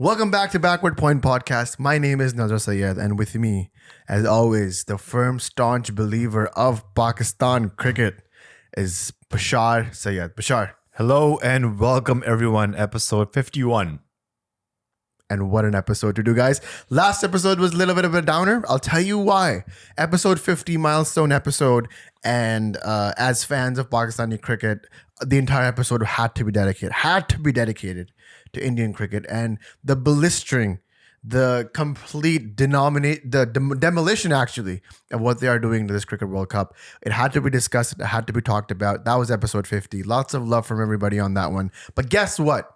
Welcome back to Backward Point Podcast. My name is Nazar Sayed, and with me, as always, the firm, staunch believer of Pakistan cricket is Bashar Sayed. Bashar. Hello and welcome everyone, episode 51. And what an episode to do, guys. Last episode was a little bit of a downer. I'll tell you why. Episode 50, milestone episode. And as fans of Pakistani cricket, the entire episode had to be dedicated to Indian cricket. And the blistering, the complete demolition, actually, of what they are doing to this Cricket World Cup. It had to be discussed. It had to be talked about. That was episode 50. Lots of love from everybody on that one. But guess what?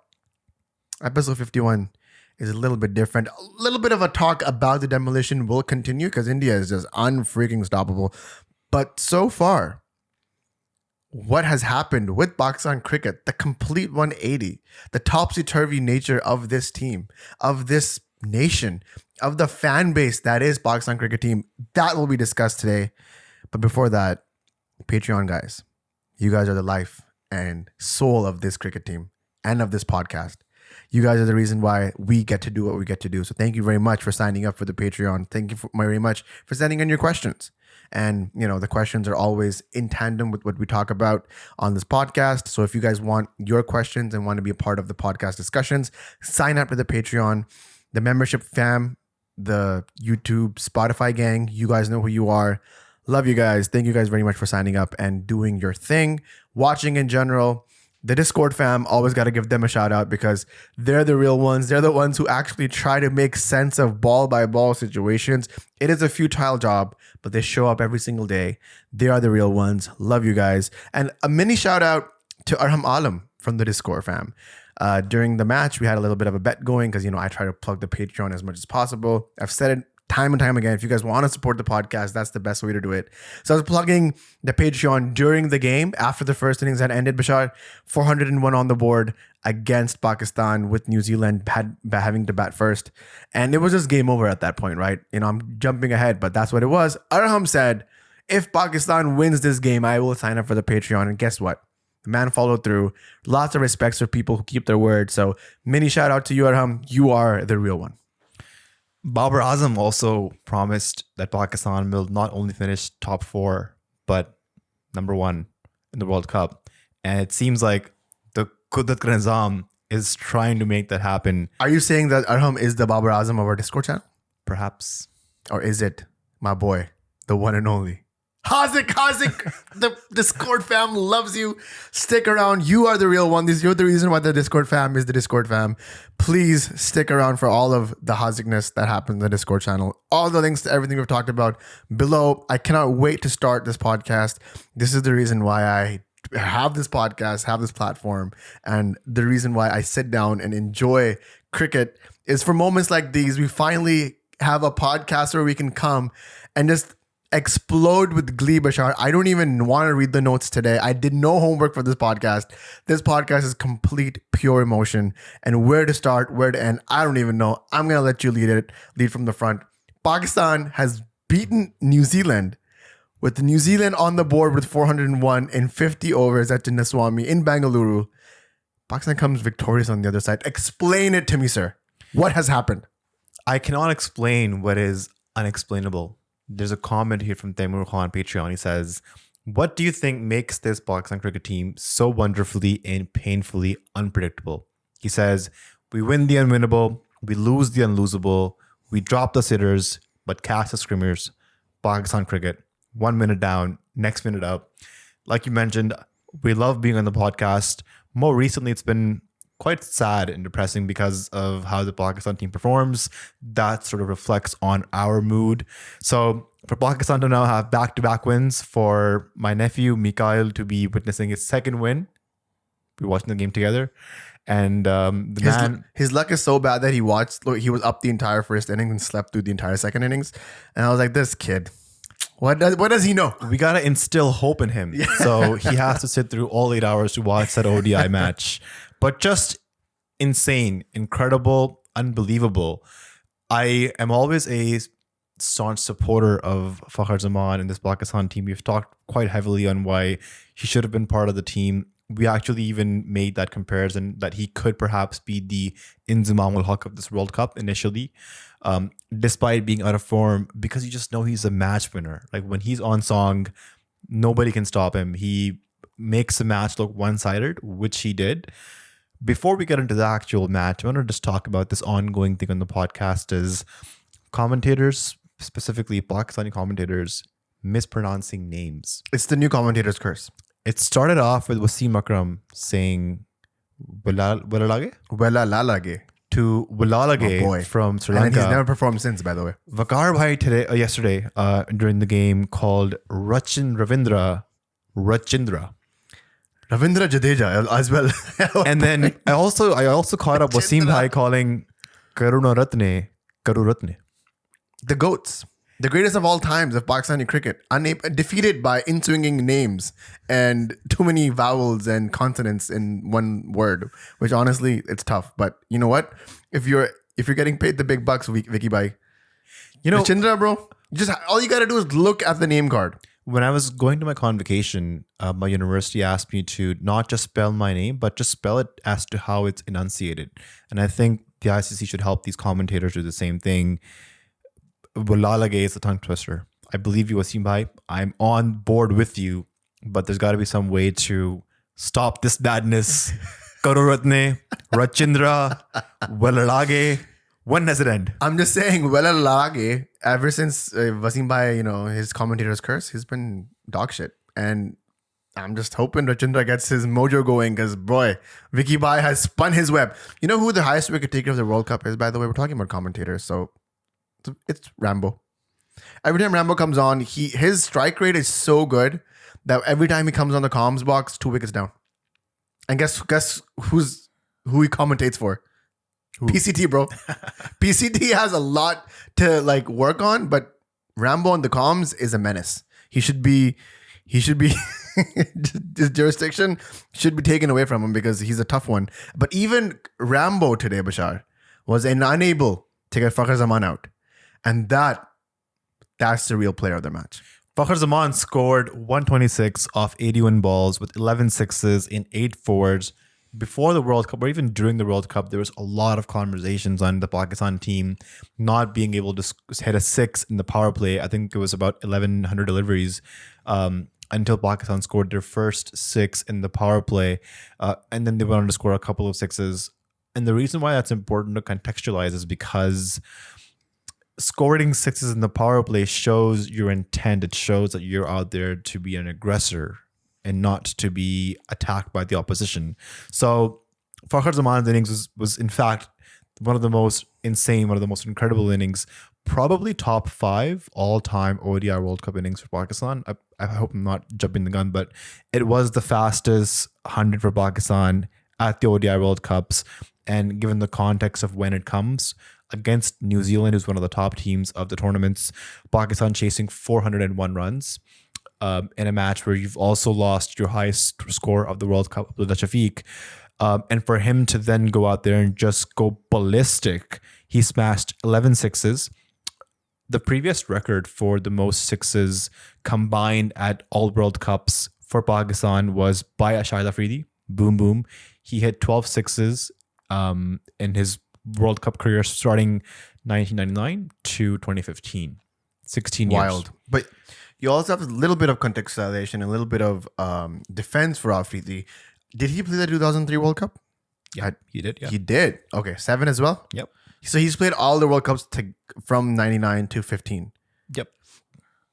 Episode 51 is a little bit different. A little bit of a talk about the demolition will continue because India is just unfreaking stoppable. But so far, what has happened with Pakistan cricket, the complete 180, the topsy-turvy nature of this team, of this nation, of the fan base that is Pakistan cricket team, that will be discussed today. But before that, Patreon guys, you guys are the life and soul of this cricket team and of this podcast. You guys are the reason why we get to do what we get to do. So thank you very much for signing up for the Patreon. Thank you very much for sending in your questions. And, you know, the questions are always in tandem with what we talk about on this podcast. So if you guys want your questions and want to be a part of the podcast discussions, sign up to the Patreon, the membership fam, the YouTube, Spotify gang. You guys know who you are. Love you guys. Thank you guys very much for signing up and doing your thing. Watching in general. The Discord fam, always got to give them a shout out because they're the real ones. They're the ones who actually try to make sense of ball by ball situations. It is a futile job, but they show up every single day. They are the real ones. Love you guys. And a mini shout out to Arham Alam from the Discord fam. During the match, we had a little bit of a bet going because, you know, I try to plug the Patreon as much as possible. I've said it time and time again. If you guys want to support the podcast, that's the best way to do it. So I was plugging the Patreon during the game after the first innings had ended. Bashar, 401 on the board against Pakistan with New Zealand having to bat first. And it was just game over at that point, right? You know, I'm jumping ahead, but that's what it was. Arham said, if Pakistan wins this game, I will sign up for the Patreon. And guess what? The man followed through. Lots of respects for people who keep their word. So mini shout out to you, Arham. You are the real one. Babar Azam also promised that Pakistan will not only finish top 4, but number 1 in the World Cup. And it seems like the Fakhar Zaman is trying to make that happen. Are you saying that Arham is the Babar Azam of our Discord channel? Perhaps. Or is it my boy, the one and only? Hazik, the Discord fam loves you. Stick around. You are the real one. You're the reason why the Discord fam is the Discord fam. Please stick around for all of the Hazikness that happens in the Discord channel. All the links to everything we've talked about below. I cannot wait to start this podcast. This is the reason why I have this podcast, have this platform, and the reason why I sit down and enjoy cricket is for moments like these. We finally have a podcast where we can come and just explode with glee, Bashar. I don't even want to read the notes today. I did no homework for this podcast. This podcast is complete, pure emotion. And where to start, where to end, I don't even know. I'm going to let you lead from the front. Pakistan has beaten New Zealand with New Zealand on the board with 401 in 50 overs at Chinnaswamy in Bengaluru. Pakistan comes victorious on the other side. Explain it to me, sir. What has happened? I cannot explain what is unexplainable. There's a comment here from Taimur Khan on Patreon. He says, what do you think makes this Pakistan cricket team so wonderfully and painfully unpredictable? He says, we win the unwinnable, we lose the unlosable, we drop the sitters, but catch the screamers. Pakistan cricket, 1 minute down, next minute up. Like you mentioned, we love being on the podcast. More recently, it's been quite sad and depressing because of how the Pakistan team performs. That sort of reflects on our mood. So for Pakistan to now have back-to-back wins, for my nephew Mikhail to be witnessing his second win, we watching the game together, and his luck is so bad that he was up the entire first inning and slept through the entire second innings. And I was like, this kid, what does he know? We gotta instill hope in him. Yeah. So he has to sit through all 8 hours to watch that ODI match. But just insane, incredible, unbelievable. I am always a staunch supporter of Fakhar Zaman and this Pakistan team. We've talked quite heavily on why he should have been part of the team We actually even made that comparison that he could perhaps be the Inzamam ul Haq of this World Cup initially, despite being out of form, because you just know he's a match winner. Like when he's on song, nobody can stop him. He makes the match look one-sided, which he did. Before we get into the actual match, I want to just talk about this ongoing thing on the podcast is commentators, specifically Pakistani commentators, mispronouncing names. It's the new commentator's curse. It started off with Wasim Akram saying Walalage Wella lalage. to Walalage from Sri And Lanka. he's never performed since, by the way. Vakkar Bhai yesterday during the game called Rachindra. Ravindra Jadeja as well. And then I also caught up Wasim Bhai calling Karuna Ratne Karu Ratne. The GOATs. The greatest of all times of Pakistani cricket. Defeated by in-swinging names and too many vowels and consonants in one word. Which honestly, it's tough. But you know what? If you're getting paid the big bucks, Vicky Bhai, You know, Chindra, bro, just all you gotta do is look at the name card. when I was going to my convocation, my university asked me to not just spell my name, but just spell it as to how it's enunciated. And I think the ICC should help these commentators do the same thing. Walalage is a tongue twister. I believe you, Wasim Bhai. I'm on board with you, but there's got to be some way to stop this madness. Karuratne, Rachindra, Walalage. When does it end? I'm just saying, Wella Lage, ever since Wasim Bhai, his commentator's curse, he's been dog shit. And I'm just hoping Rachindra gets his mojo going because, boy, Vicky Bhai has spun his web. You know who the highest wicket taker of the World Cup is, by the way? We're talking about commentators, so it's Rambo. Every time Rambo comes on, his strike rate is so good that every time he comes on the comms box, 2 wickets down. And guess who he commentates for? Who? PCT, bro. PCT has a lot to work on, but Rambo on the comms is a menace. He should be his jurisdiction should be taken away from him because he's a tough one. But even Rambo today, Bashar, was unable to get Fakhar Zaman out. And that's the real player of the match. Fakhar Zaman scored 126 off 81 balls with 11 sixes in 8 fours. Before the World Cup, or even during the World Cup, there was a lot of conversations on the Pakistan team not being able to hit a 6 in the power play. I think it was about 1,100 deliveries until Pakistan scored their first 6 in the power play. And then they went on to score a couple of 6s. And the reason why that's important to contextualize is because scoring 6s in the power play shows your intent. It shows that you're out there to be an aggressor and not to be attacked by the opposition. So Fakhar Zaman's innings was in fact one of the most insane, one of the most incredible innings, probably top 5 all-time ODI World Cup innings for Pakistan. I hope I'm not jumping the gun, but it was the fastest 100 for Pakistan at the ODI World Cups. And given the context of when it comes, against New Zealand, who's one of the top teams of the tournaments, Pakistan chasing 401 runs. In a match where you've also lost your highest score of the World Cup, Abdullah Shafiq. And for him to then go out there and just go ballistic, he smashed 11 sixes. The previous record for the most 6s combined at all World Cups for Pakistan was by Shahid Afridi. Boom, boom. He hit 12 sixes in his World Cup career starting 1999 to 2015. 16 years. Wild. But you also have a little bit of contextualization, a little bit of defense for Afridi. Did he play the 2003 World Cup? Yeah, he did. Yeah. He did. Okay, 7 as well? Yep. So he's played all the World Cups from 99 to 15. Yep.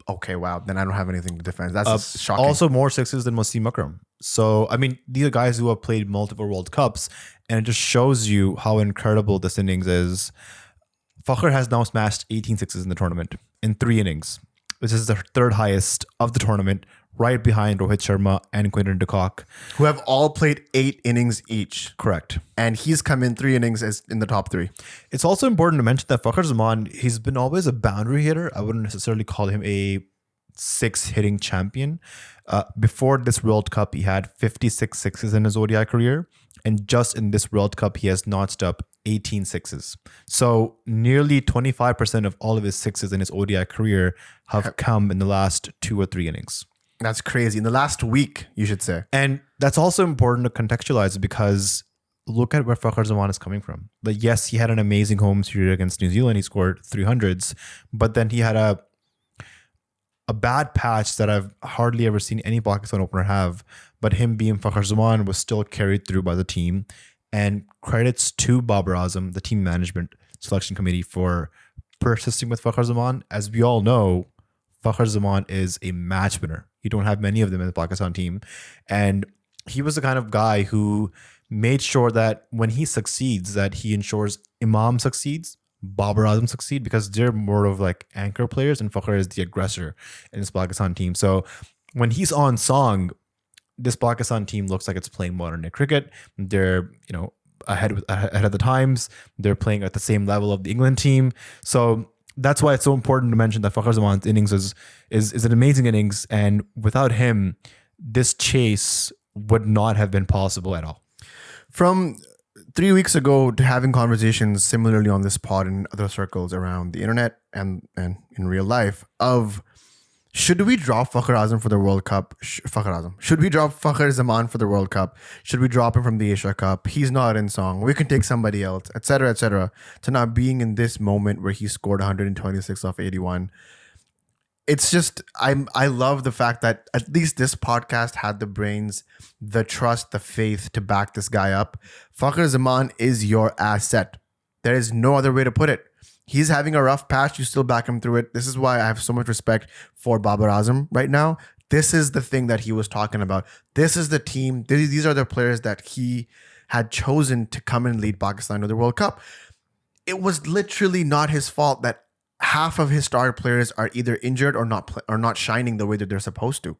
Okay, wow. Then I don't have anything to defend. That's shocking. Also more 6s than Wasim Akram. So, I mean, these are guys who have played multiple World Cups, and it just shows you how incredible this innings is. Fakhar has now smashed 18 sixes in the tournament in 3 innings. This is the 3rd highest of the tournament, right behind Rohit Sharma and Quinton de Kock, who have all played 8 innings each. Correct. And he's come in 3 innings as in the top 3. It's also important to mention that Fakhar Zaman, he's been always a boundary hitter. I wouldn't necessarily call him a 6 hitting champion. Before this World Cup, he had 56 sixes in his ODI career. And just in this World Cup, he has notched up 18 sixes. So nearly 25% of all of his 6s in his ODI career have come in the last 2 or 3 innings. That's crazy. In the last week, you should say. And That's also important to contextualize because look at where Fakhar Zaman is coming from. Like, yes, he had an amazing home series against New Zealand. He scored 300s, but then he had a bad patch that I've hardly ever seen any Pakistan opener have. But him being Fakhar Zaman was still carried through by the team. And credits to Babar Azam, the team management selection committee, for persisting with Fakhar Zaman. As we all know, Fakhar Zaman is a match winner. You don't have many of them in the Pakistan team. And he was the kind of guy who made sure that when he succeeds, that he ensures Imam succeeds, Babar Azam succeed, because they're more of like anchor players and Fakhar is the aggressor in this Pakistan team. So when he's on song, this Pakistan team looks like it's playing modern day cricket. They're, ahead of the times. They're playing at the same level of the England team. So that's why it's so important to mention that Fakhar Zaman's innings is an amazing innings. And without him, this chase would not have been possible at all. From 3 weeks ago to having conversations similarly on this pod and other circles around the internet and in real life of, should we drop Fakhar Azam for the World Cup? Should we drop Fakhar Zaman for the World Cup? Should we drop him from the Asia Cup? He's not in song. We can take somebody else, etc., etc. To not being in this moment where he scored 126 off 81. It's just, I love the fact that at least this podcast had the brains, the trust, the faith to back this guy up. Fakhar Zaman is your asset. There is no other way to put it. He's having a rough patch. You still back him through it. This is why I have so much respect for Babar Azam right now. This is the thing that he was talking about. This is the team. These are the players that he had chosen to come and lead Pakistan to the World Cup. It was literally not his fault that half of his star players are either injured or not shining the way that they're supposed to.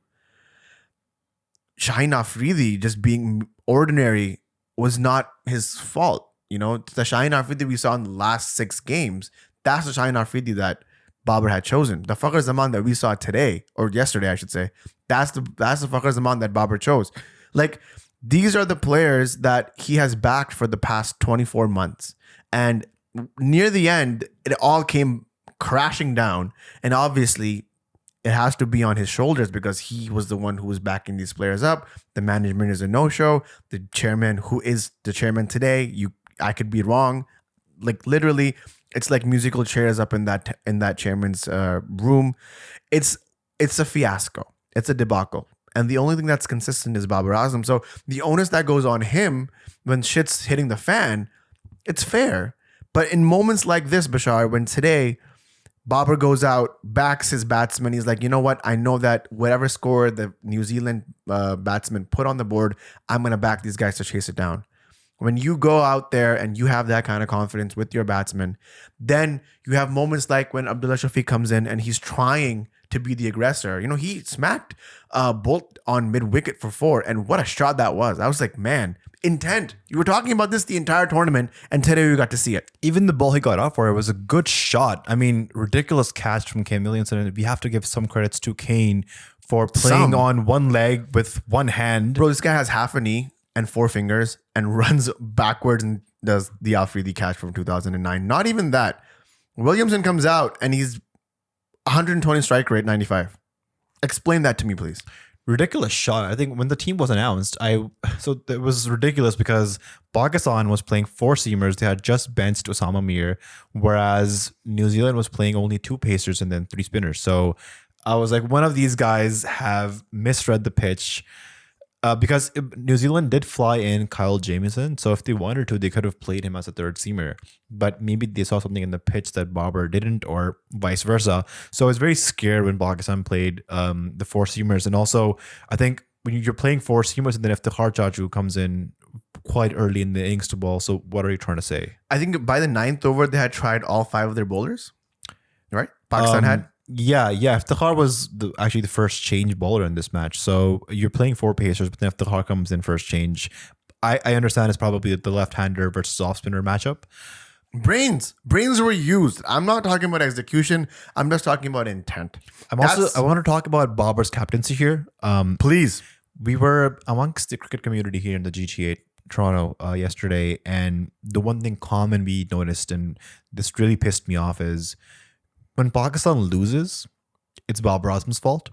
Shaheen Afridi just being ordinary was not his fault. The Shaheen Afridi we saw in the last 6 games, that's the Shaheen Afridi that Babar had chosen. The Fakhar Zaman that we saw today, or yesterday, I should say, that's the Fakhar Zaman that Babar chose. Like, these are the players that he has backed for the past 24 months. And near the end, it all came crashing down. And obviously, it has to be on his shoulders because he was the one who was backing these players up. The management is a no-show. The chairman, who is the chairman today, I could be wrong. Like, literally, it's like musical chairs up in that chairman's room. It's a fiasco. It's a debacle. And the only thing that's consistent is Babar Azam. So the onus that goes on him when shit's hitting the fan, it's fair. But in moments like this, Bashar, when today Babar goes out, backs his batsman, he's like, you know what? I know that whatever score the New Zealand batsman put on the board, I'm going to back these guys to chase it down. When you go out there and you have that kind of confidence with your batsman, then you have moments like when Abdullah Shafiq comes in and he's trying to be the aggressor. He smacked Bolt on mid-wicket for 4, and what a shot that was. I was like, man, intent. You were talking about this the entire tournament, and today we got to see it. Even the ball he got off for it was a good shot. I mean, ridiculous catch from Kane Williamson, and we have to give some credits to Kane for playing on one leg with one hand. Bro, this guy has half a knee and 4 fingers and runs backwards and does the Afridi catch from 2009. Not even that. Williamson comes out and he's 120 strike rate, 95. Explain that to me, please. Ridiculous shot. I think when the team was announced, so it was ridiculous because Pakistan was playing 4 seamers. They had just benched Osama Mir, whereas New Zealand was playing only 2 pacers and then 3 spinners. So I was like, one of these guys have misread the pitch. Because New Zealand did fly in Kyle Jamieson, so if they wanted to, they could have played him as a 3rd seamer. But maybe they saw something in the pitch that Babar didn't, or vice versa. So I was very scared when Pakistan played the 4 seamers. And also, I think when you're playing 4 seamers, and then if the Chaju comes in quite early in the innings to ball, so what are you trying to say? I think by the 9th over, they had tried all 5 of their bowlers, right? Pakistan had. Yeah. Iftikhar was actually the first change bowler in this match. So you're playing 4 pacers, but then Iftikhar comes in first change. I understand it's probably the left-hander versus off-spinner matchup. Brains were used. I'm not talking about execution. I'm just talking about intent. I want to talk about Babar's captaincy here. Please. We were amongst the cricket community here in the GTA Toronto yesterday, and the one thing common we noticed, and this really pissed me off, is when Pakistan loses, it's Babar Azam's fault.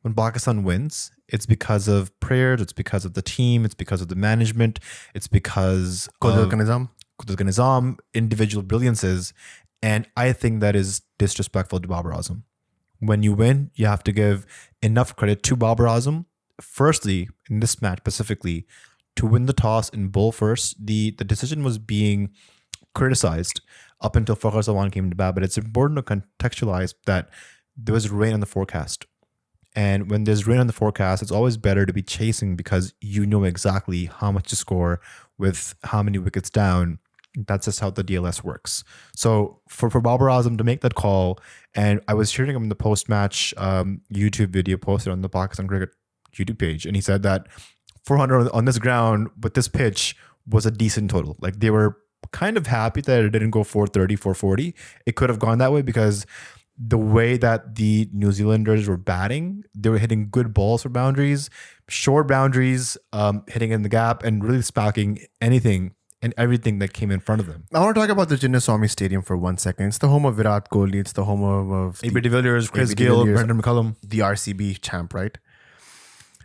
when Pakistan wins, it's because of prayers, it's because of the team, it's because of the management, it's because of Nizam. Nizam, individual brilliances. And I think that is disrespectful to Babar Azam. When you win, you have to give enough credit to Babar Azam. Firstly, in this match specifically, to win the toss and bowl first, the decision was being criticized up until Fakhar Zaman came to bat. But it's important to contextualize that there was rain on the forecast. And when there's rain on the forecast, it's always better to be chasing because you know exactly how much to score with how many wickets down. That's just how the DLS works. So for Babar Azam to make that call, and I was hearing him in the post-match YouTube video posted on the Pakistan Cricket YouTube page, and he said that 400 on this ground with this pitch was a decent total. Like they were kind of happy that it didn't go 430, 440. It could have gone that way because the way that the New Zealanders were batting, they were hitting good balls for boundaries, short boundaries, hitting in the gap, and really spacking anything and everything that came in front of them. I want to talk about the Chinnaswamy Stadium for 1 second. It's the home of Virat Kohli. It's the home of AB de Villiers, Chris AB de Gill, Villiers, Brendan McCullum. the RCB champ, right?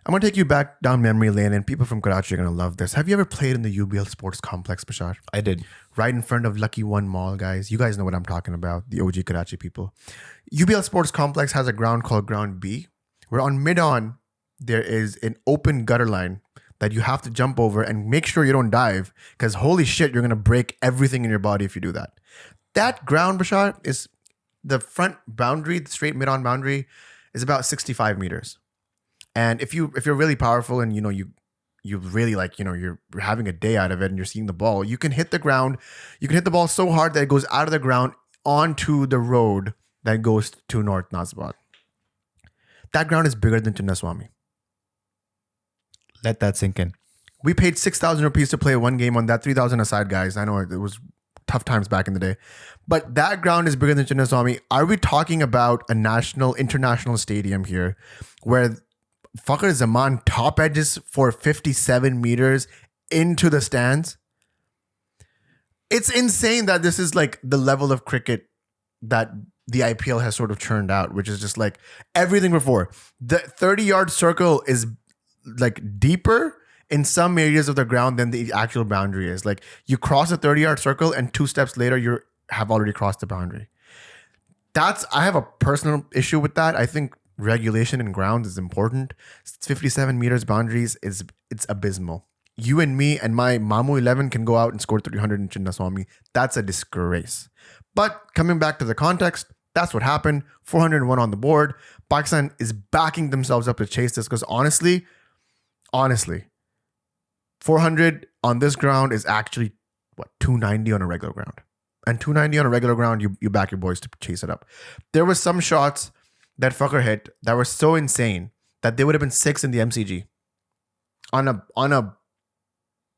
I'm going to take you back down memory lane, and people from Karachi are going to love this. Have you ever played in the UBL Sports Complex, Bashar? I did. Right in front of Lucky One Mall, guys. You guys know what I'm talking about, the OG Karachi people. UBL Sports Complex has a ground called Ground B, where on mid-on, there is an open gutter line that you have to jump over and make sure you don't dive, because holy shit, you're going to break everything in your body if you do that. That ground, Bashar, is the front boundary, the straight mid-on boundary, is about 65 meters. And if you're really powerful and you really like, you're having a day out of it and you're seeing the ball, you can hit the ground. You can hit the ball so hard that it goes out of the ground onto the road that goes to North Nazabad. That ground is bigger than Chinnaswamy. Let that sink in. We paid 6,000 rupees to play one game on that, 3,000 aside, guys. I know it was tough times back in the day. But that ground is bigger than Chinnaswamy. Are we talking about a international stadium here where Fakhar Zaman top edges for 57 meters into the stands? It's insane that this is like the level of cricket that the IPL has sort of churned out, which is just like everything before. The 30-yard circle is like deeper in some areas of the ground than the actual boundary is. Like you cross a 30-yard circle and 2 steps later you have already crossed the boundary. I have a personal issue with that. I think regulation in grounds is important. 57 meters boundaries it's abysmal. You and me and my Mamu 11 can go out and score 300 in Chinnaswamy. That's a disgrace. But coming back to the context, that's what happened. 401 on the board. Pakistan is backing themselves up to chase this because honestly, 400 on this ground is actually 290 on a regular ground. And 290 on a regular ground, you back your boys to chase it up. There were some shots that Fakhar hit that were so insane that they would have been 6 in the MCG. On a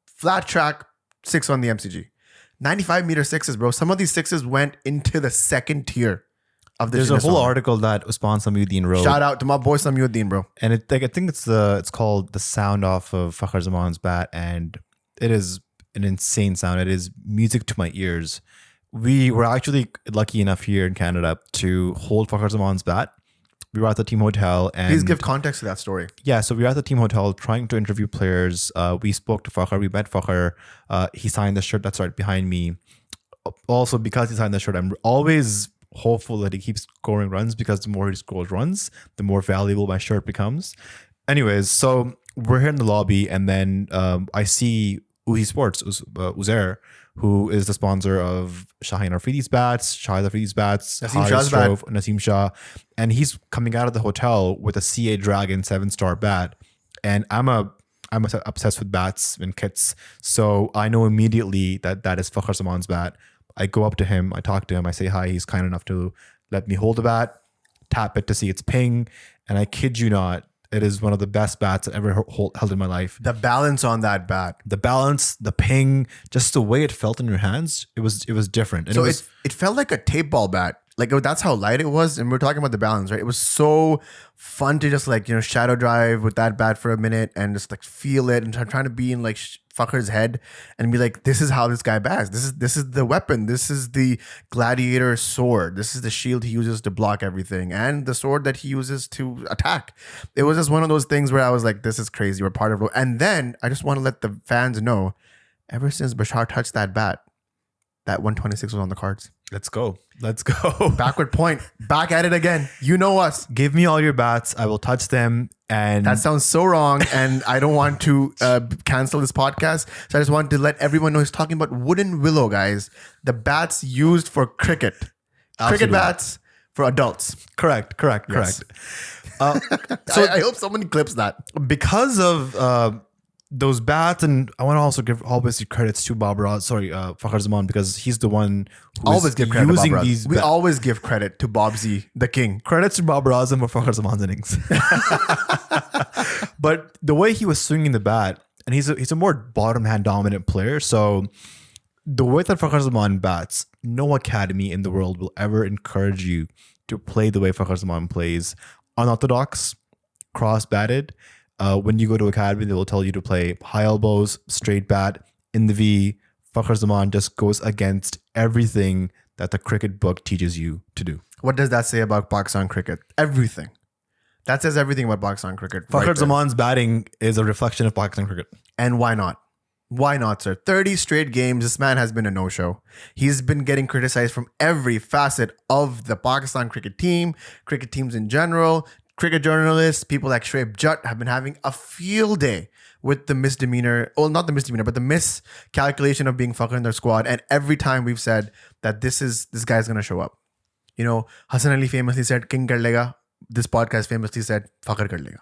flat track, 6 on the MCG. 95-meter sixes, bro. Some of these sixes went into the second tier of the There's a whole article that Usman Samiuddin wrote. Shout out to my boy Samiuddin, bro. And I think it's called The Sound Off of Fakhar Zaman's Bat. And it is an insane sound. It is music to my ears. We were actually lucky enough here in Canada to hold Fakhar Zaman's bat. We were at the team hotel. And please give context to that story. Yeah, so we were at the team hotel trying to interview players. We spoke to Fakhar. We met Fakhar. He signed the shirt that's right behind me. Also, because he signed the shirt, I'm always hopeful that he keeps scoring runs because the more he scores runs, the more valuable my shirt becomes. Anyways, so we're here in the lobby and then I see Uhi Sports, Uzair, who is the sponsor of Shaheen Afridi's bats, Shahid Afridi's bats, Naseem Shah. And he's coming out of the hotel with a CA Dragon 7-star bat. And I'm obsessed with bats and kits. So I know immediately that is Fakhar Zaman's bat. I go up to him, I talk to him, I say hi. He's kind enough to let me hold the bat, tap it to see its ping. And I kid you not, it is one of the best bats I've ever held in my life. The balance on that bat. The balance, the ping, just the way it felt in your hands, it was different. And so it felt like a tape ball bat. Like that's how light it was. And we're talking about the balance, right? It was so fun to just shadow drive with that bat for a minute and just like feel it and trying to be in like Fakhar's head and be like, this is how this guy bats. This is the weapon. This is the gladiator sword. This is the shield he uses to block everything and the sword that he uses to attack. It was just one of those things where I was like, this is crazy. We're part of it. And then I just want to let the fans know, ever since Bashar touched that bat, that 126 was on the cards. Let's go. Let's go. Backward point. Back at it again. You know us. Give me all your bats. I will touch them. And That sounds so wrong. And I don't want to cancel this podcast. So I just want to let everyone know he's talking about wooden willow, guys. The bats used for cricket. Absolutely. Cricket bats for adults. correct. Yes. So I hope somebody clips that. because of those bats, and I want to also give obviously credits to Fakhar Zaman, because he's the one who Always is give credit using to Babar these. Azam. We always give credit to Bobsy, the king. Credits to Babar Azam for Fakhar Zaman's innings. But the way he was swinging the bat, and he's a more bottom hand dominant player. So the way that Fakhar Zaman bats, no academy in the world will ever encourage you to play the way Fakhar Zaman plays. Unorthodox, cross batted. When you go to academy, they will tell you to play high elbows, straight bat, in the V. Fakhar Zaman just goes against everything that the cricket book teaches you to do. What does that say about Pakistan cricket? Everything. That says everything about Pakistan cricket. Fakhar right there. Zaman's batting is a reflection of Pakistan cricket. And why not? Why not, sir? 30 straight games. This man has been a no-show. He's been getting criticized from every facet of the Pakistan cricket team, cricket teams in general. Cricket journalists, people like Shoaib Jutt have been having a field day with the misdemeanor. Well, not the misdemeanor, but the miscalculation of being Fakhar in their squad. And every time we've said that this guy's going to show up. You know, Hassan Ali famously said, King kar lega. This podcast famously said, Fakhar kar lega.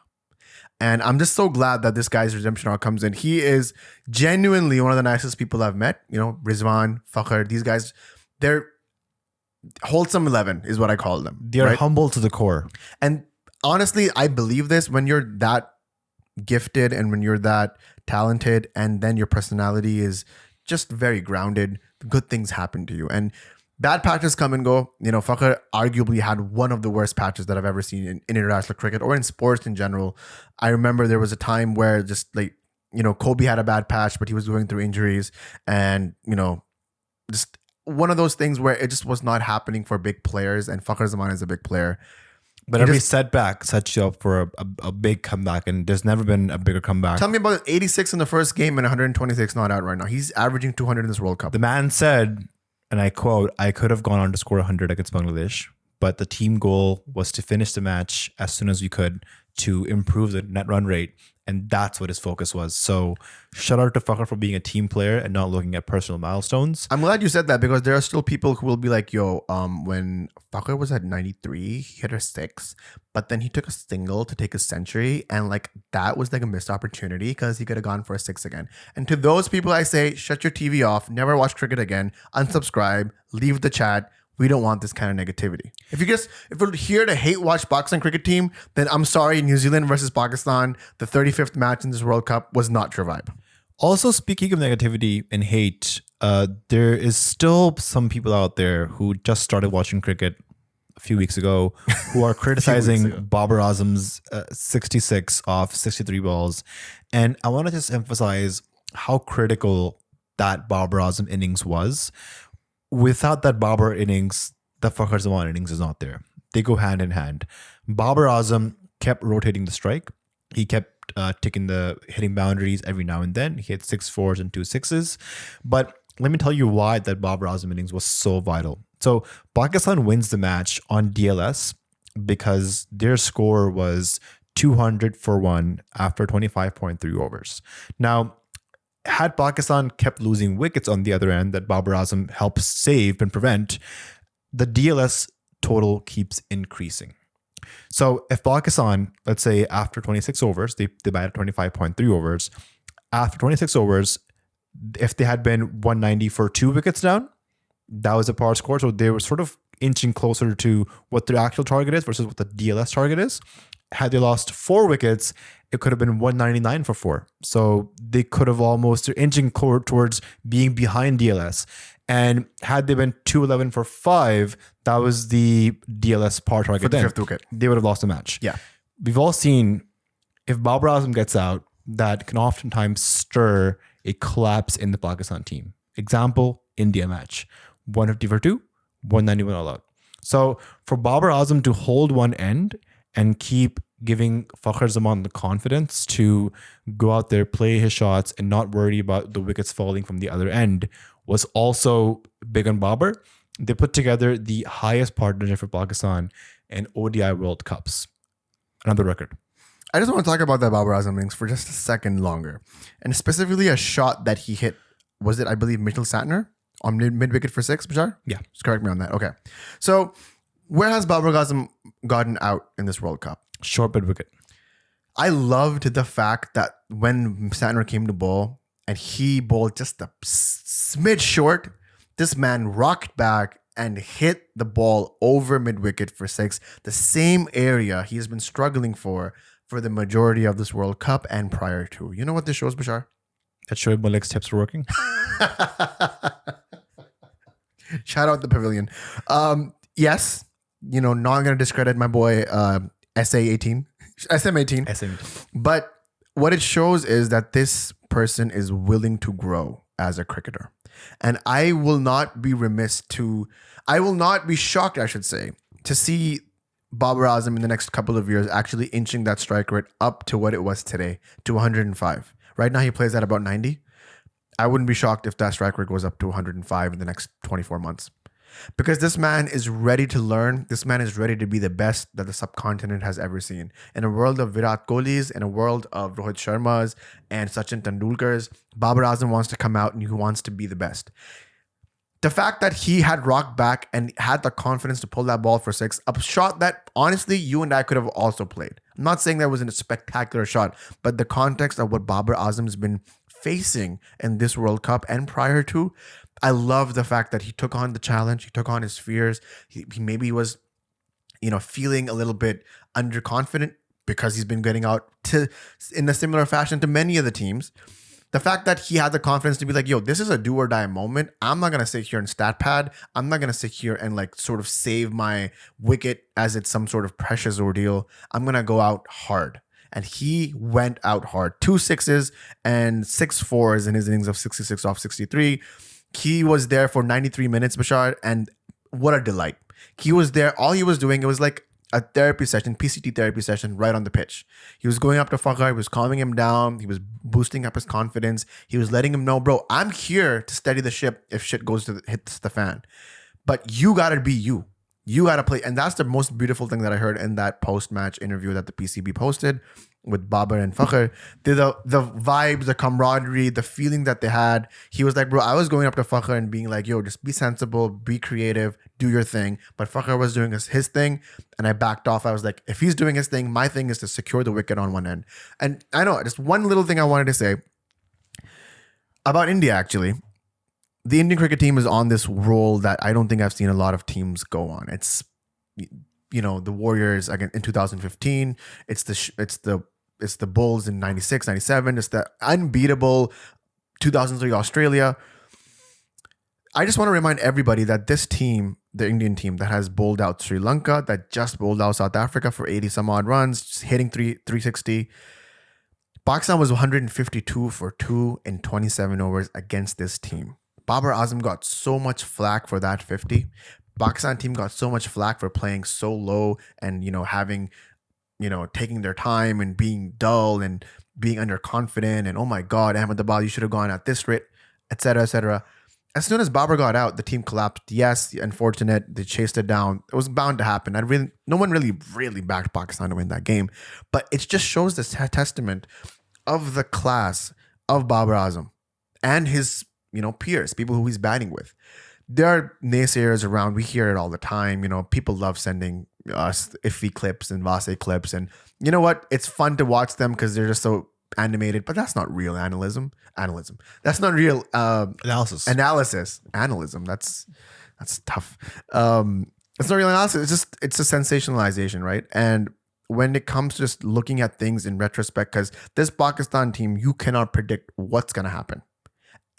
And I'm just so glad that this guy's redemption arc comes in. He is genuinely one of the nicest people I've met. You know, Rizwan, Fakhar, these guys, they're wholesome 11 is what I call them. They're right? humble to the core. And honestly, I believe this when you're that gifted and when you're that talented and then your personality is just very grounded, good things happen to you. And bad patches come and go. You know, Fakhar arguably had one of the worst patches that I've ever seen in international cricket or in sports in general. I remember there was a time where just like, you know, Kobe had a bad patch, but he was going through injuries and, you know, just one of those things where it just was not happening for big players, and Fakhar Zaman is a big player. But every setback sets you up for a big comeback, and there's never been a bigger comeback. Tell me about 86 in the first game and 126 not out right now. He's averaging 200 in this World Cup. The man said, and I quote, "I could have gone on to score 100 against Bangladesh, but the team goal was to finish the match as soon as we could to improve the net run rate." And that's what his focus was. So shout out to Fakhar for being a team player and not looking at personal milestones. I'm glad you said that because there are still people who will be like, yo, when Fakhar was at 93, he hit a 6, but then he took a single to take a century. And like that was like a missed opportunity because he could have gone for a 6 again. And to those people, I say, shut your TV off, never watch cricket again, unsubscribe, leave the chat. We don't want this kind of negativity. If we're here to hate watch Pakistan cricket team, then I'm sorry, New Zealand versus Pakistan, the 35th match in this World Cup was not your vibe. Also, speaking of negativity and hate, there is still some people out there who just started watching cricket a few weeks ago who are criticizing Babar Azam's 66 off 63 balls. And I want to just emphasize how critical that Babar Azam innings was. Without that Babar innings, the Fakhar Zaman innings is not there. They go hand in hand. Babar Azam kept rotating the strike. He kept hitting boundaries every now and then. He hit 6 4s and 2 6s. But let me tell you why that Babar Azam innings was so vital. So Pakistan wins the match on DLS because their score was 200 for 1 after 25.3 overs. Now, had Pakistan kept losing wickets on the other end that Babar Azam helped save and prevent, the DLS total keeps increasing. So if Pakistan, let's say after 26 overs, they batted 25.3 overs. After 26 overs, if they had been 190 for 2 wickets down, that was a par score. So they were sort of inching closer to what their actual target is versus what the DLS target is. Had they lost 4 wickets, it could have been 199 for 4. So they could have almost inching towards being behind DLS. And had they been 211 for 5, that was the DLS par target. For the then 5th wicket. They would have lost the match. Yeah. We've all seen if Babar Azam gets out, that can oftentimes stir a collapse in the Pakistan team. Example, India match. 150 for 2, 191 all out. So for Babar Azam to hold one end and keep giving Fakhar Zaman the confidence to go out there, play his shots, and not worry about the wickets falling from the other end was also big on Babar. They put together the highest partnership for Pakistan in ODI World Cups. Another record. I just want to talk about that Babar Azam innings for just a second longer. And specifically a shot that he hit, was it, I believe, Mitchell Santner on mid-wicket for 6, Bashar? Yeah. Just correct me on that. Okay. So where has Babar Azam gotten out in this World Cup? Short mid wicket. I loved the fact that when Santner came to bowl and he bowled just a smidge short, this man rocked back and hit the ball over mid-wicket for 6, the same area he's been struggling for the majority of this World Cup and prior to. You know what this shows, Bashar? That Shoaib Malik's tips were working. Shout out the pavilion. Yes, not going to discredit my boy SM18. But what it shows is that this person is willing to grow as a cricketer. And I will not be shocked, I should say, to see Babar Azam in the next couple of years actually inching that strike rate up to what it was today, to 105. Right now he plays at about 90. I wouldn't be shocked if that strike rate goes up to 105 in the next 24 months. Because this man is ready to learn. This man is ready to be the best that the subcontinent has ever seen. In a world of Virat Kohli's, in a world of Rohit Sharma's and Sachin Tendulkar's, Babar Azam wants to come out and he wants to be the best. The fact that he had rocked back and had the confidence to pull that ball for 6, a shot that honestly you and I could have also played. I'm not saying that wasn't a spectacular shot, but the context of what Babar Azam's been facing in this World Cup and prior to, I love the fact that he took on the challenge. He took on his fears. He maybe was, feeling a little bit underconfident because he's been getting out in a similar fashion to many of the teams. The fact that he had the confidence to be like, yo, this is a do or die moment. I'm not going to sit here and stat pad. I'm not going to sit here and sort of save my wicket as it's some sort of precious ordeal. I'm going to go out hard. And he went out hard. 2 6s and 6 4s in his innings of 66 off 63. He was there for 93 minutes, Bashar, and what a delight. He was there. All he was doing, it was like a therapy session, PCT therapy session right on the pitch. He was going up to Fakhar, he was calming him down, he was boosting up his confidence. He was letting him know, bro, I'm here to steady the ship if shit hits the fan. But you got to be you. You got to play. And that's the most beautiful thing that I heard in that post-match interview that the PCB posted with Babar and Fakhar. The vibes, the camaraderie, the feeling that they had. He was like, bro, I was going up to Fakhar and being like, yo, just be sensible, be creative, do your thing. But Fakhar was doing his thing and I backed off. I was like, if he's doing his thing, my thing is to secure the wicket on one end. And I know, just one little thing I wanted to say about India, actually. The Indian cricket team is on this roll that I don't think I've seen a lot of teams go on. It's, the Warriors again in 2015. It's the Bulls in 96, 97. It's the unbeatable 2003 Australia. I just want to remind everybody that this team, the Indian team that has bowled out Sri Lanka, that just bowled out South Africa for 80 some odd runs, hitting 360. Pakistan was 152 for 2 in 27 overs against this team. Babar Azam got so much flack for that 50. Pakistan team got so much flack for playing so low and, having, taking their time and being dull and being underconfident and, oh my God, Ahmedabad, you should have gone at this rate, etc., etc. As soon as Babar got out, the team collapsed. Yes, unfortunate. They chased it down. It was bound to happen. No one really backed Pakistan to win that game. But it just shows this testament of the class of Babar Azam and his peers, people who he's batting with. There are naysayers around. We hear it all the time. People love sending us iffy clips and Vase clips. And you know what? It's fun to watch them because they're just so animated, but that's not real analysis. That's not real Analysis. Analysis. That's tough. It's not real analysis. It's a sensationalization, right? And when it comes to just looking at things in retrospect, because this Pakistan team, you cannot predict what's going to happen.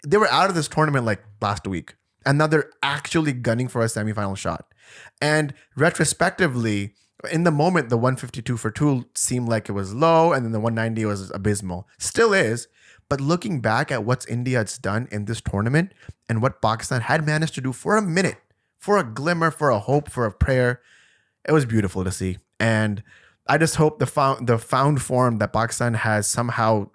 They were out of this tournament last week, and now they're actually gunning for a semifinal shot. And retrospectively, in the moment, the 152 for 2 seemed like it was low, and then the 190 was abysmal. Still is, But looking back at what's India's done in this tournament and what Pakistan had managed to do for a minute, for a glimmer, for a hope, for a prayer, it was beautiful to see. And I just hope the found form that Pakistan has somehow,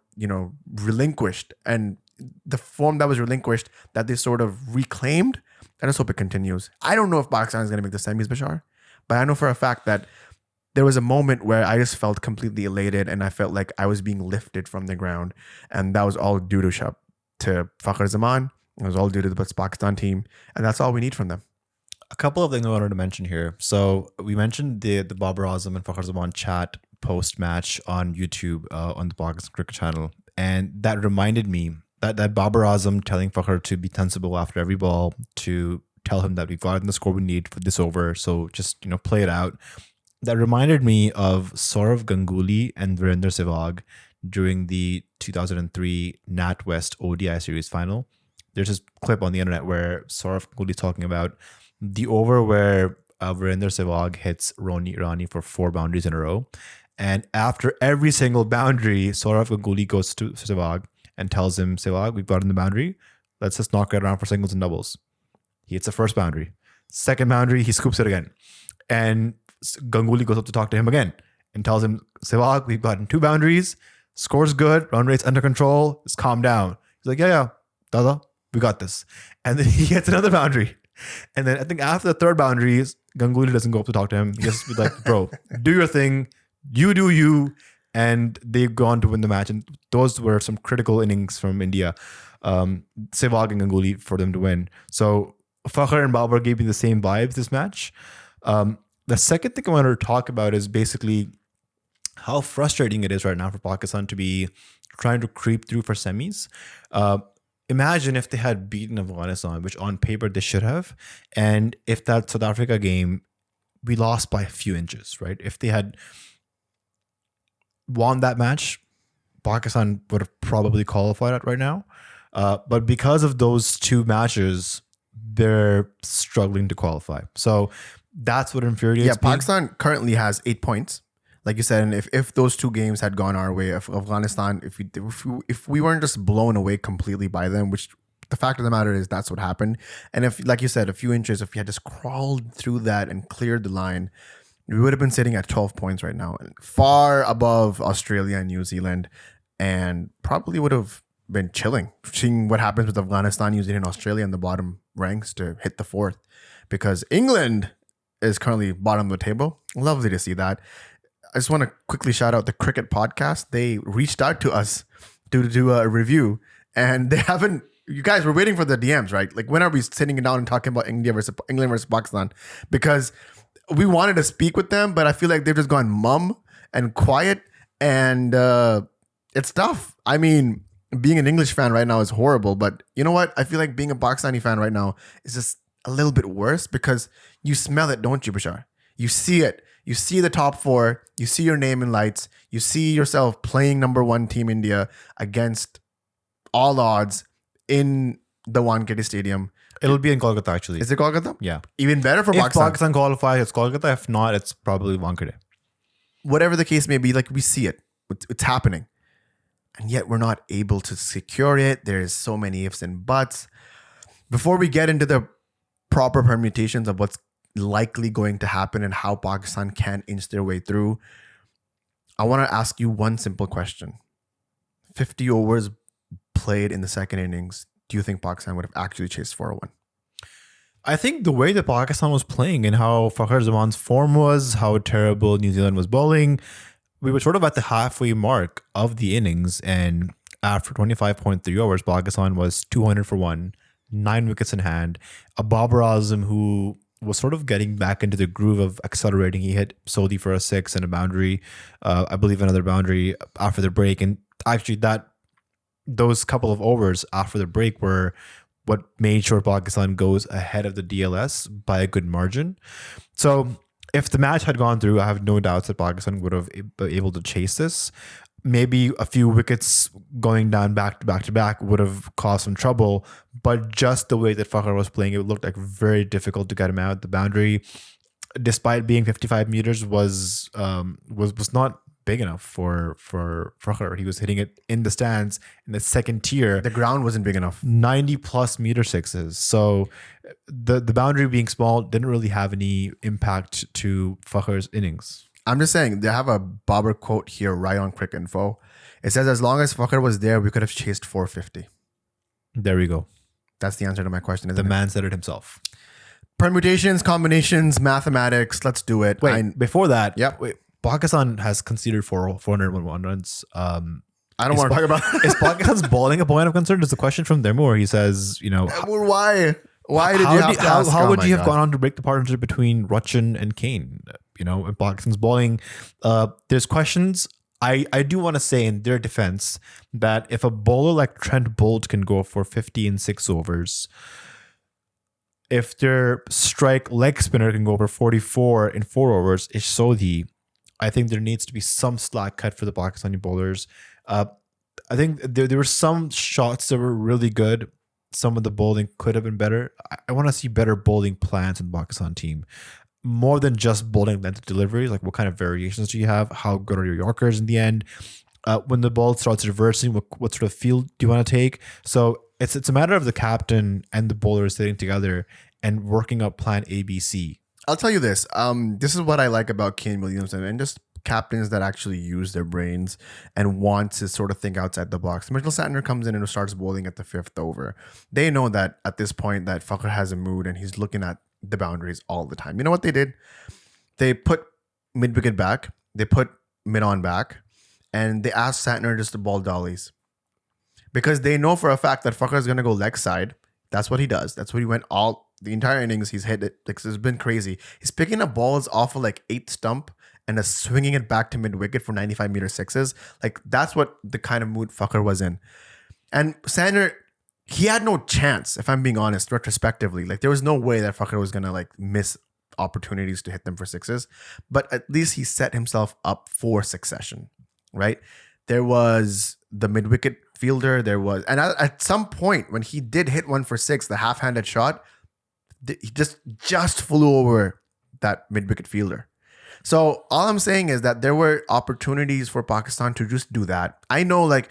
relinquished, and the form that was relinquished that they sort of reclaimed, I just hope it continues. I don't know if Pakistan is going to make the semis, Bashar, but I know for a fact that there was a moment where I just felt completely elated and I felt like I was being lifted from the ground. And that was all due to Fakhar Zaman. It was all due to the Pakistan team. And that's all we need from them. A couple of things I wanted to mention here. So we mentioned the Babar Azam and Fakhar Zaman chat post-match on YouTube on the Pakistan Cricket channel. And that reminded me that Babar Azam telling Fakhar to be sensible after every ball, to tell him that we've gotten the score we need for this over, so just play it out. That reminded me of Sourav Ganguly and Virender Sehwag during the 2003 NatWest ODI series final. There's this clip on the internet where Sourav Ganguly is talking about the over where Virender Sehwag hits Ronnie Irani for 4 boundaries in a row. And after every single boundary, Sourav Ganguly goes to Sehwag and tells him, Sehwag, we've gotten the boundary. Let's just knock it around for singles and doubles. He hits the first boundary. Second boundary, he scoops it again. And Ganguly goes up to talk to him again and tells him, Sehwag, we've gotten 2 boundaries. Score's good. Run rate's under control. Just calm down. He's like, yeah, Dada, we got this. And then he hits another boundary. And then I think after the third boundary, Ganguly doesn't go up to talk to him. He just be like, bro, do your thing. You do you. And they've gone to win the match. And those were some critical innings from India, Sehwag and Ganguly, for them to win. So Fakhar and Babar gave me the same vibes this match. The second thing I wanted to talk about is basically how frustrating it is right now for Pakistan to be trying to creep through for semis. Imagine if they had beaten Afghanistan, which on paper they should have. And if that South Africa game, we lost by a few inches, right? If they had won that match, Pakistan would have probably qualified it right now. But because of those 2 matches, they're struggling to qualify. So that's what infuriates me. Pakistan currently has 8 points. Like you said, and if those 2 games had gone our way, if Afghanistan, if we weren't just blown away completely by them, which the fact of the matter is that's what happened. And if, like you said, a few inches, if we had just crawled through that and cleared the line, we would have been sitting at 12 points right now, far above Australia and New Zealand, and probably would have been chilling, seeing what happens with Afghanistan, New Zealand, Australia in the bottom ranks to hit the 4th, because England is currently bottom of the table. Lovely to see that. I just want to quickly shout out the Cricket Podcast. They reached out to us to do a review, and they haven't. You guys were waiting for the DMs, right? Like, when are we sitting down and talking about England versus Pakistan? Because we wanted to speak with them, but I feel like they've just gone mum and quiet, and it's tough. I mean, being an English fan right now is horrible, but you know what? I feel like being a Pakistani fan right now is just a little bit worse, because you smell it, don't you, Bashar? You see it. You see the top 4. You see your name in lights. You see yourself playing number 1 Team India against all odds in the Wankhede Stadium. It'll be in Kolkata, actually. Is it Kolkata? Yeah. Even better for If Pakistan. Pakistan qualifies, it's Kolkata. If not, it's probably Wankhede. Whatever the case may be, like, we see it. It's happening. And yet we're not able to secure it. There's so many ifs and buts. Before we get into the proper permutations of what's likely going to happen and how Pakistan can inch their way through, I want to ask you one simple question. 50 overs played in the second innings. Do you think Pakistan would have actually chased 401? I think the way that Pakistan was playing and how Fakhar Zaman's form was, how terrible New Zealand was bowling, we were sort of at the halfway mark of the innings. And after 25.3 overs, Pakistan was 200 for 1, 9 wickets in hand. A Babar Azam who was sort of getting back into the groove of accelerating. He hit Sodhi for a 6 and a boundary, I believe another boundary after the break. And actually those couple of overs after the break were what made sure Pakistan goes ahead of the DLS by a good margin. So if the match had gone through, I have no doubts that Pakistan would have been able to chase this. Maybe a few wickets going down back to back would have caused some trouble, but just the way that Fakhar was playing, it looked like very difficult to get him out. The boundary, despite being 55 meters, was not big enough for Fakhar. He was hitting it in the stands in the second tier, The ground wasn't big enough. 90 plus meter sixes. So the boundary being small didn't really have any impact to Fakhar's innings. I'm just saying, they have a Babar quote here right on Cricket Info. It says, as long as Fakhar was there, we could have chased 450. There we go. That's the answer to my question, The isn't it? man said it himself. Permutations, combinations, mathematics. Let's do it. Wait, before that, Yep. wait, Pakistan has conceded 401 runs. I don't want to talk about Is Pakistan's bowling a point of concern? There's a question from Demo where he says, Why? Why did you have to ask? how Oh would my you have God. gone on to break the partnership between Rachin and Kane? In Pakistan's bowling, there's questions. I do want to say in their defense that if a bowler like Trent Bolt can go for 50 in 6 overs, if their strike leg spinner can go over 44 in 4 overs, Ish Sodhi, I think there needs to be some slack cut for the Pakistani bowlers. I think there were some shots that were really good. Some of the bowling could have been better. I want to see better bowling plans in the Pakistan team. More than just bowling length delivery, like what kind of variations do you have? How good are your Yorkers in the end? When the ball starts reversing, what sort of field do you want to take? So it's a matter of the captain and the bowlers sitting together and working out plan ABC. I'll tell you this. This is what I like about Kane Williamson and just captains that actually use their brains and want to sort of think outside the box. Mitchell Santner comes in and starts bowling at the 5th over. They know that at this point that Fakhar has a mood and he's looking at the boundaries all the time. You know what they did? They put mid-wicket back, they put mid-on back, and they asked Santner just to ball dollies. Because they know for a fact that Fakhar is going to go leg side. That's what he does. That's what he went the entire innings. He's hit it. Like, it's been crazy. He's picking up balls off of like 8th stump and is swinging it back to mid-wicket for 95 meter sixes. Like, that's what the kind of mood Fakhar was in. And Santner, he had no chance, if I'm being honest, retrospectively. Like, there was no way that Fakhar was going to like miss opportunities to hit them for sixes. But at least he set himself up for succession, right? There was the mid-wicket fielder. There was, and at some point when he did hit one for 6, the half-handed shot, he just flew over that mid-wicket fielder. So all I'm saying is that there were opportunities for Pakistan to just do that. I know like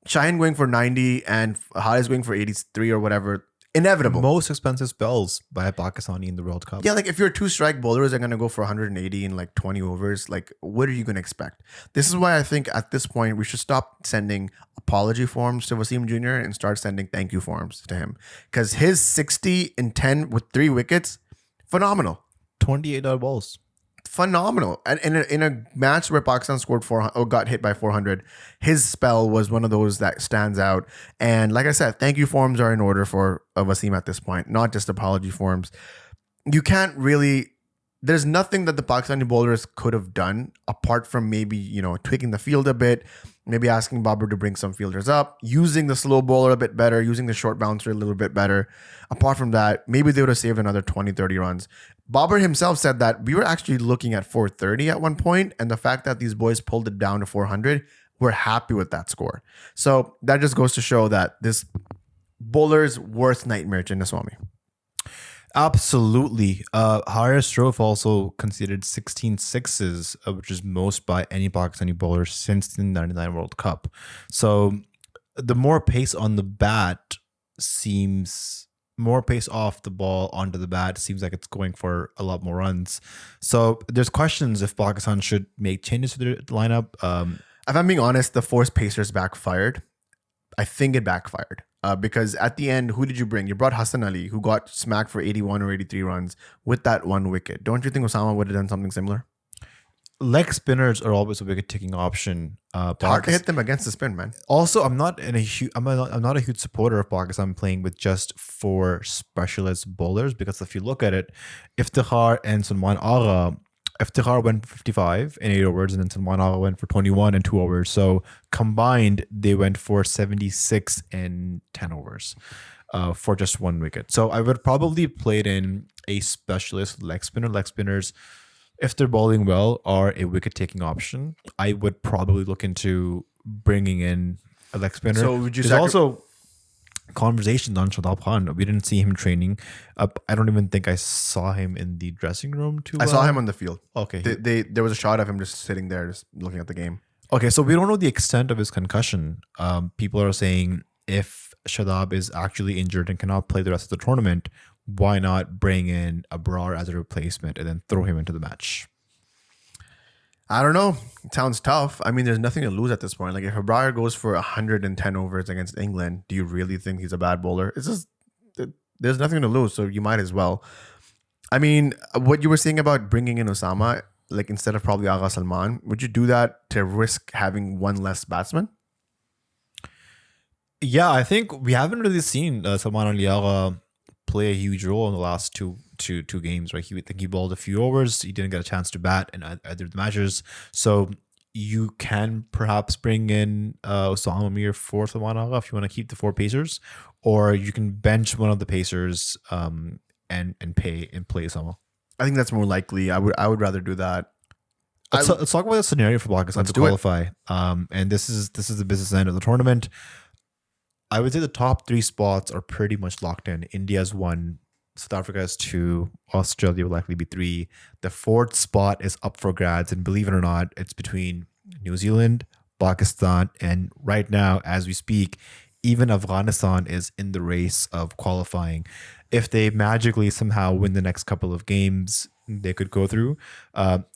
Shaheen going for 90 and Haris going for 83 or whatever, inevitable. Most expensive spells by a Pakistani in the World Cup. Yeah, like if your 2 strike bowlers are going to go for 180 in like 20 overs, like what are you going to expect? This is why I think at this point we should stop sending apology forms to Wasim Jr. and start sending thank you forms to him. Because his 60 in 10 with 3 wickets, phenomenal. 28 odd balls. Phenomenal. And in a match where Pakistan scored 400 or got hit by 400, his spell was one of those that stands out. And like I said, thank you forms are in order for Wasim at this point, not just apology forms. You can't really, there's nothing that the Pakistani bowlers could have done apart from maybe, tweaking the field a bit, maybe asking Babar to bring some fielders up, using the slow bowler a bit better, using the short bouncer a little bit better. Apart from that, maybe they would have saved another 20, 30 runs. Babar himself said that we were actually looking at 430 at one point, and the fact that these boys pulled it down to 400, we're happy with that score. So that just goes to show that this bowler's worst nightmare, Chinnaswamy. Absolutely. Haris Shroff also conceded 16 sixes, which is most by any Pakistani bowler since the 99 World Cup. So the more pace on the bat more pace off the ball onto the bat seems like it's going for a lot more runs. So there's questions if Pakistan should make changes to their lineup. If I'm being honest, the force pacers backfired. I think it backfired because at the end, who did you bring? You brought Hassan Ali, who got smacked for 81 or 83 runs with that 1 wicket. Don't you think Osama would have done something similar? Leg spinners are always a wicket taking option. Hard to hit them against the spin, man. Also, I'm not a huge supporter of Pakistan playing with just 4 specialist bowlers, because if you look at it, Iftikhar and Salman Agha, Iftikhar went for 55 in 8 overs, and then Salman Agha went for 21 in 2 overs. So combined, they went for 76 in 10 overs for just 1 wicket. So I would probably play it in a specialist leg spinner. Leg spinners, if they're bowling well, are a wicket-taking option. I would probably look into bringing in a leg spinner. So would you There's also conversations on Shadab Khan. We didn't see him training. I don't even think I saw him in the dressing room too I well. saw him on the field. Okay. There was a shot of him just sitting there, just looking at the game. Okay, so we don't know the extent of his concussion. People are saying if Shadab is actually injured and cannot play the rest of the tournament, why not bring in Abrar as a replacement and then throw him into the match? I don't know. It sounds tough. I mean, there's nothing to lose at this point. Like, if Abrar goes for 110 overs against England, do you really think he's a bad bowler? It's just, there's nothing to lose, so you might as well. I mean, what you were saying about bringing in Osama, like instead of probably Agha Salman, would you do that to risk having one less batsman? Yeah, I think we haven't really seen Salman Ali Agha play a huge role in the last two games, right? He bowled a few overs. He didn't get a chance to bat in either of the matches. So you can perhaps bring in Osama Mir for Salman Agha if you want to keep the 4 pacers, or you can bench one of the pacers and play Osama. I think that's more likely. I would rather do that. Let's talk about the scenario for Pakistan to qualify. And this is the business end of the tournament. I would say the top 3 spots are pretty much locked in. India's 1, South Africa is 2, Australia will likely be 3. The 4th spot is up for grabs, and believe it or not, it's between New Zealand, Pakistan, and right now, as we speak, even Afghanistan is in the race of qualifying. If they magically somehow win the next couple of games, they could go through.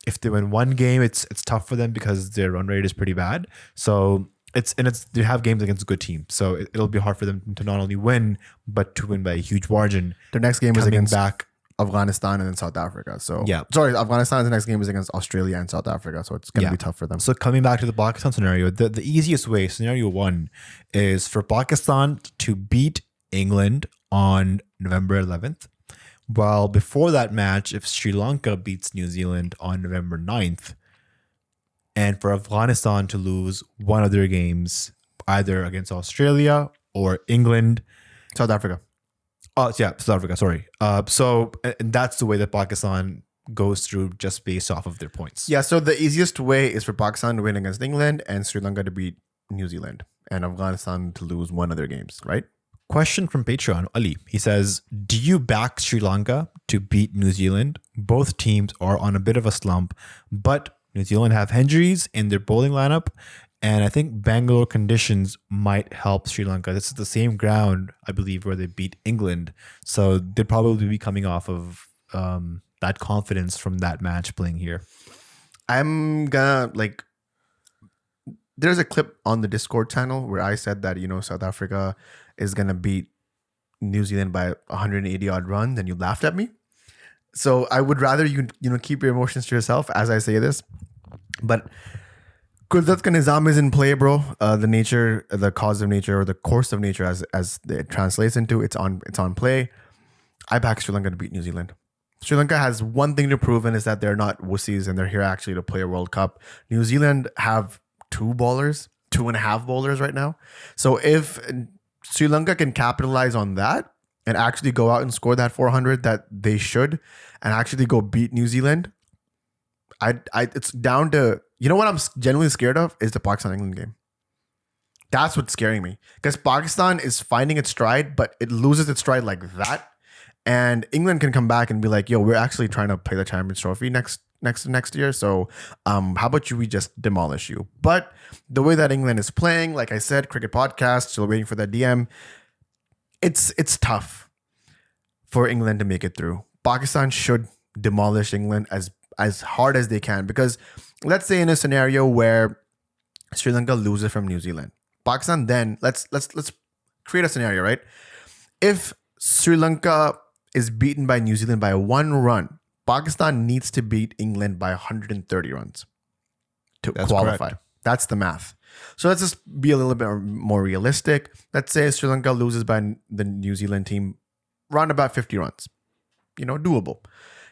If they win one game, it's tough for them because their run rate is pretty bad. So they have games against a good team, so it'll be hard for them to not only win but to win by a huge margin. Their next game is against back Afghanistan and then South Africa. So yeah, sorry, Afghanistan's next game is against Australia and South Africa, so it's going to be tough for them. So coming back to the Pakistan scenario, the easiest way, scenario 1, is for Pakistan to beat England on November 11th. While before that match, if Sri Lanka beats New Zealand on November 9th, and for Afghanistan to lose one of their games, either against Australia or England. South Africa. South Africa, sorry. And that's the way that Pakistan goes through just based off of their points. Yeah, so the easiest way is for Pakistan to win against England and Sri Lanka to beat New Zealand and Afghanistan to lose one of their games, right? Question from Patreon, Ali. He says, do you back Sri Lanka to beat New Zealand? Both teams are on a bit of a slump, but New Zealand have injuries in their bowling lineup, and I think Bangalore conditions might help Sri Lanka. This is the same ground, I believe, where they beat England. So they'd probably be coming off of that confidence from that match playing here. I'm gonna there's a clip on the Discord channel where I said that, South Africa is gonna beat New Zealand by 180 odd runs, and you laughed at me. So I would rather you keep your emotions to yourself as I say this, but Kudrat ka nizam is in play, bro. The cause of nature, or the course of nature, as it translates into, it's on play. I back Sri Lanka to beat New Zealand. Sri Lanka has one thing to prove, and is that they're not wussies and they're here actually to play a World Cup. New Zealand have 2.5 bowlers right now. So if Sri Lanka can capitalize on that and actually go out and score that 400 that they should, and actually go beat New Zealand, it's down to, what I'm genuinely scared of is the Pakistan-England game. That's what's scaring me, because Pakistan is finding its stride, but it loses its stride like that, and England can come back and be like, yo, we're actually trying to play the Champions Trophy next year, so how about we just demolish you? But the way that England is playing, like I said, cricket podcast, still waiting for that DM, it's tough for England to make it through. Pakistan should demolish England as hard as they can, because let's say in a scenario where Sri Lanka loses from New Zealand, Pakistan, then let's create a scenario, right? If Sri Lanka is beaten by New Zealand by 1 run, Pakistan needs to beat England by 130 runs to qualify. Correct. That's the math. So let's just be a little bit more realistic. Let's say Sri Lanka loses by the New Zealand team around about 50 runs. Doable.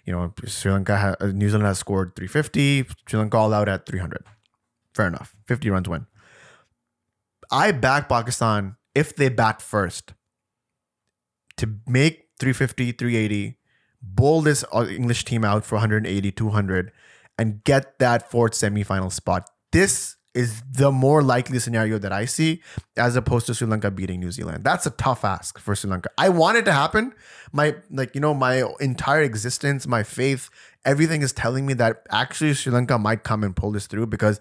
New Zealand has scored 350. Sri Lanka all out at 300. Fair enough. 50 runs win. I back Pakistan if they bat first to make 350, 380, bowl this English team out for 180, 200, and get that 4th semifinal spot. This is the more likely scenario that I see, as opposed to Sri Lanka beating New Zealand. That's a tough ask for Sri Lanka. I want it to happen. My entire existence, my faith, everything is telling me that actually Sri Lanka might come and pull this through because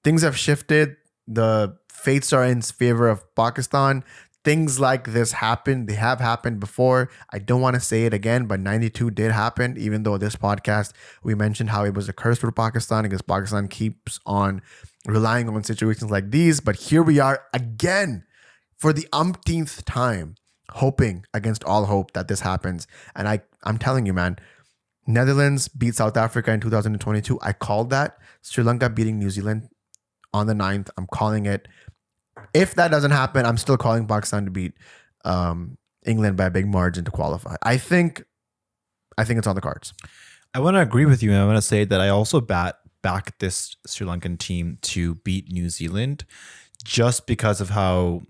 things have shifted. The fates are in favor of Pakistan. Things like this happen. They have happened before. I don't want to say it again, but 92 did happen, even though this podcast, we mentioned how it was a curse for Pakistan because Pakistan keeps on relying on situations like these. But here we are again for the umpteenth time, hoping against all hope that this happens. And I'm telling you, man, Netherlands beat South Africa in 2022. I called that. Sri Lanka beating New Zealand on the 9th. I'm calling it. If that doesn't happen, I'm still calling Pakistan to beat England by a big margin to qualify. I think it's on the cards. I want to agree with you, and I want to say that I also back this Sri Lankan team to beat New Zealand just because of how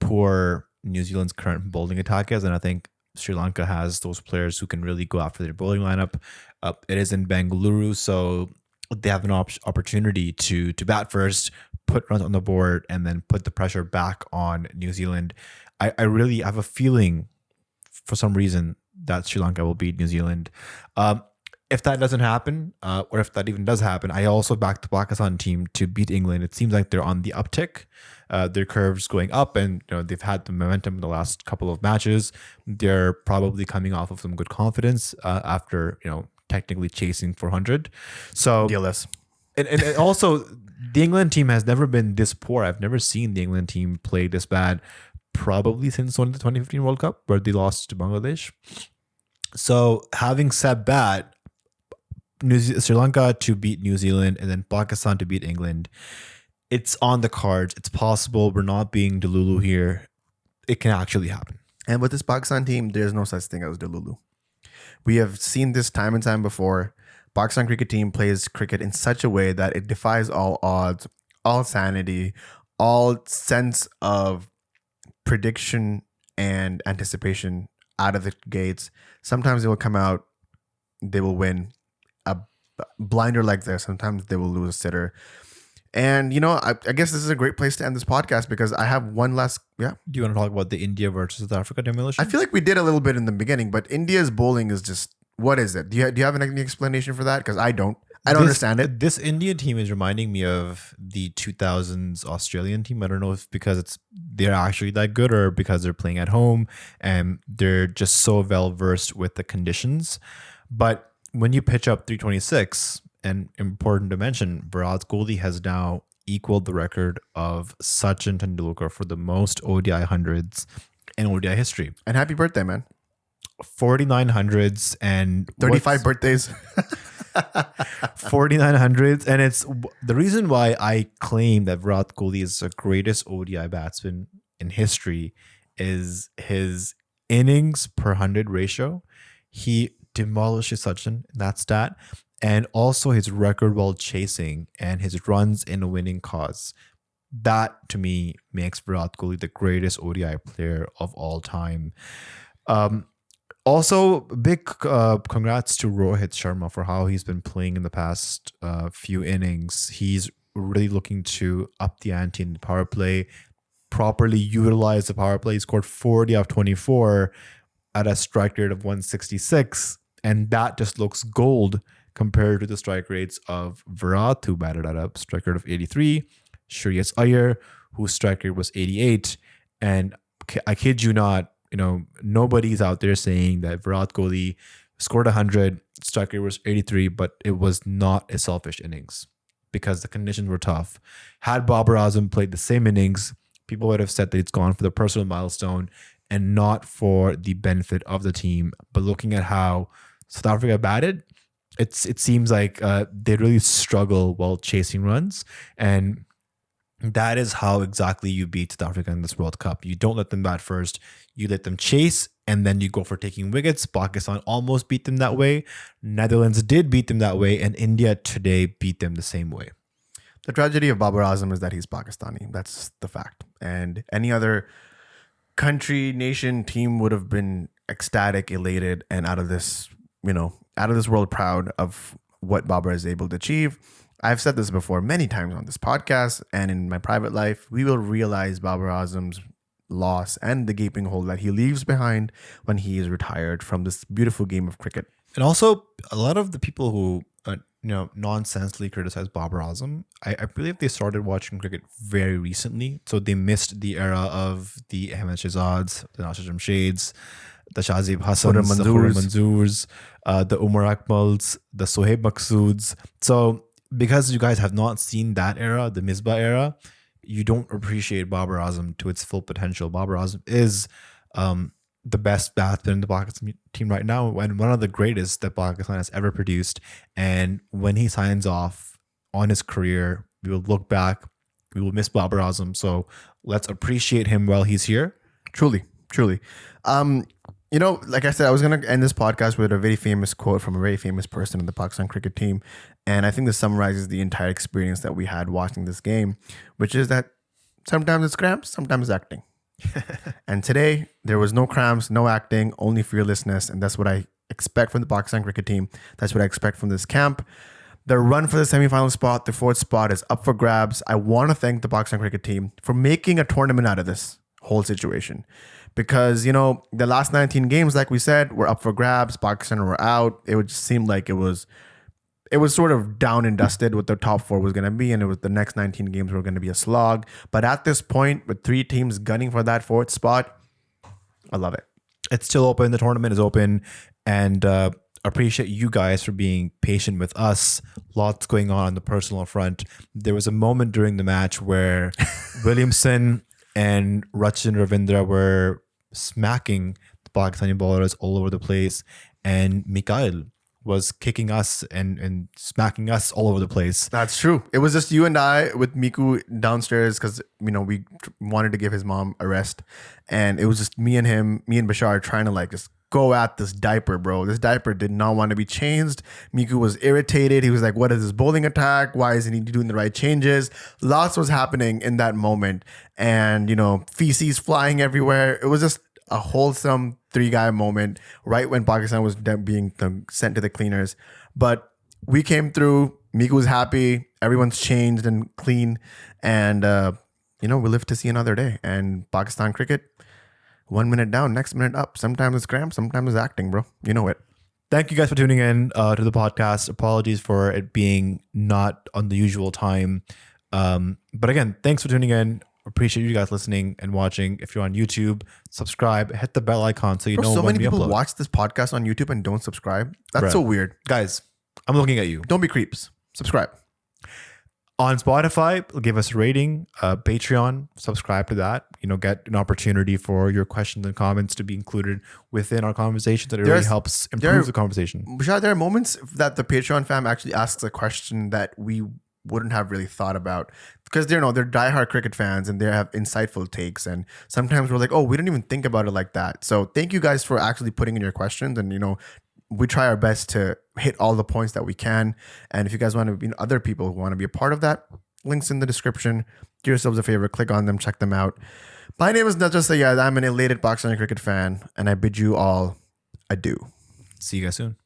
poor New Zealand's current bowling attack is, and I think Sri Lanka has those players who can really go after their bowling lineup. It is in Bengaluru, so they have an opportunity to bat first, put runs on the board, and then put the pressure back on New Zealand. I really have a feeling, for some reason, that Sri Lanka will beat New Zealand. If that doesn't happen, or if that even does happen, I also back the Pakistan team to beat England. It seems like they're on the uptick. Their curves going up, and they've had the momentum in the last couple of matches. They're probably coming off of some good confidence after technically chasing 400. So DLS. And also, the England team has never been this poor. I've never seen the England team play this bad, probably since the 2015 World Cup, where they lost to Bangladesh. So, having said that, Sri Lanka to beat New Zealand and then Pakistan to beat England, it's on the cards. It's possible. We're not being Delulu here. It can actually happen. And with this Pakistan team, there's no such thing as Delulu. We have seen this time and time before. Pakistan cricket team plays cricket in such a way that it defies all odds, all sanity, all sense of prediction and anticipation out of the gates. Sometimes they will come out, they will win a blinder like this. Sometimes they will lose a sitter. And, I guess this is a great place to end this podcast because I have one last, Do you want to talk about the India versus South Africa demolition? I feel like we did a little bit in the beginning, but India's bowling is just, what is it? Do you have any explanation for that? Because I don't understand it. This Indian team is reminding me of the 2000s Australian team. I don't know if because they're actually that good or because they're playing at home and they're just so well versed with the conditions. But when you pitch up 326, and important to mention, Virat Kohli has now equaled the record of Sachin Tendulkar for the most ODI hundreds in ODI history. And happy birthday, man. 49 hundreds and 35 birthdays. 49 hundreds. And it's the reason why I claim that Virat Kohli is the greatest ODI batsman in history is his innings per 100 ratio. He demolishes Sachin in that stat. And also his record while chasing and his runs in a winning cause. That, to me, makes Virat Kohli the greatest ODI player of all time. Also, big congrats to Rohit Sharma for how he's been playing in the past few innings. He's really looking to up the ante in the power play, properly utilize the power play. He scored 40 out of 24 at a strike rate of 166. And that just looks gold compared to the strike rates of Virat, who batted at a strike rate of 83, Shreyas Iyer, whose strike rate was 88. And I kid you not, nobody's out there saying that Virat Kohli scored 100, strike rate was 83, but it was not a selfish innings because the conditions were tough. Had Babar Azam played the same innings, people would have said that it's gone for the personal milestone and not for the benefit of the team. But looking at how South Africa batted, it seems like they really struggle while chasing runs. And that is how exactly you beat South Africa in this World Cup. You don't let them bat first. You let them chase, and then you go for taking wickets. Pakistan almost beat them that way. Netherlands did beat them that way, and India today beat them the same way. The tragedy of Babar Azam is that he's Pakistani. That's the fact. And any other country, nation, team would have been ecstatic, elated, and out of this world proud of what Babar is able to achieve. I've said this before many times on this podcast and in my private life. We will realize Babar Azam's loss and the gaping hole that he leaves behind when he is retired from this beautiful game of cricket. And also, a lot of the people who nonsensely criticize Babar Azam, I believe they started watching cricket very recently, so they missed the era of the Ahmed Shehzads, the Nasir Jamsheds, the Shazib Hassans, the Khurram Manzoors, the Umar Akmals, the Sohaib Maqsoods. So because you guys have not seen that era, the Misbah era, you don't appreciate Babar Azam to its full potential. Babar Azam is the best batsman in the Pakistan team right now and one of the greatest that Pakistan has ever produced. And when he signs off on his career, we will look back, we will miss Babar Azam. So let's appreciate him while he's here. Truly. Like I said, I was going to end this podcast with a very famous quote from a very famous person in the Pakistan cricket team. And I think this summarizes the entire experience that we had watching this game, which is that sometimes it's cramps, sometimes it's acting. And today, there was no cramps, no acting, only fearlessness. And that's what I expect from the Pakistan cricket team. That's what I expect from this camp. The run for the semifinal spot, the fourth spot is up for grabs. I want to thank the Pakistan cricket team for making a tournament out of this whole situation. Because, the last 19 games, like we said, were up for grabs. Pakistan were out. It would just seem like it was sort of down and dusted what the top four was going to be. And it was the next 19 games were going to be a slog. But at this point, with 3 teams gunning for that fourth spot, I love it. It's still open. The tournament is open. And appreciate you guys for being patient with us. Lots going on the personal front. There was a moment during the match where Williamson and Rachin Ravindra were smacking the Pakistani bowlers all over the place. And Mikhail was kicking us and smacking us all over the place. That's true. It was just you and I with Miku downstairs because, we wanted to give his mom a rest. And it was just me and Bashar trying to just go at this diaper, bro. This diaper did not want to be changed. Miku was irritated. He was like, what is this bowling attack? Why isn't he doing the right changes? Lots was happening in that moment. And, feces flying everywhere. It was just a wholesome 3-guy moment right when Pakistan was being sent to the cleaners. But we came through. Miku was happy. Everyone's changed and clean. And, we live to see another day. And Pakistan cricket, 1 minute down, next minute up. Sometimes it's cramp, sometimes it's acting, bro. You know it. Thank you guys for tuning in to the podcast. Apologies for it being not on the usual time. But again, thanks for tuning in. Appreciate you guys listening and watching. If you're on YouTube, subscribe, hit the bell icon so you know so when many we people upload. watch this podcast on YouTube and don't subscribe. That's Right. so weird. Guys, I'm looking at you. Don't be creeps. Subscribe. On Spotify, give us a rating. Patreon, subscribe to that. Get an opportunity for your questions and comments to be included within our conversations. That it really helps improve the conversation. Bashar, there are moments that the Patreon fam actually asks a question that we wouldn't have really thought about because they're diehard cricket fans and they have insightful takes. And sometimes we're like, oh, we didn't even think about it like that. So thank you guys for actually putting in your questions. And, we try our best to hit all the points that we can. And if you guys want to be other people who want to be a part of that, links in the description. Do yourselves a favor, click on them, check them out. My name is Najat Sayed. I'm an elated Pakistani cricket fan, and I bid you all adieu. See you guys soon.